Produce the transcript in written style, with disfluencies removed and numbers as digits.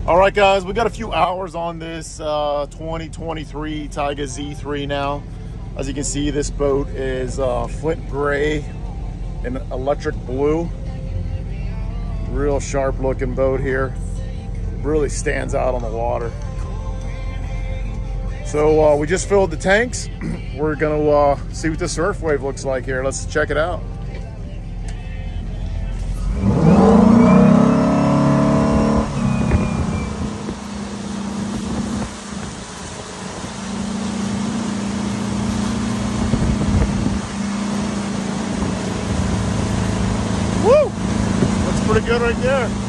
All right, guys, we got a few hours on this 2023 Tigé Z3 now. As you can see, this boat is flint gray and electric blue. Real sharp looking boat here. Really stands out on the water. So we just filled the tanks. We're gonna see what the surf wave looks like here. Let's check it out. Woo! That's pretty good right there.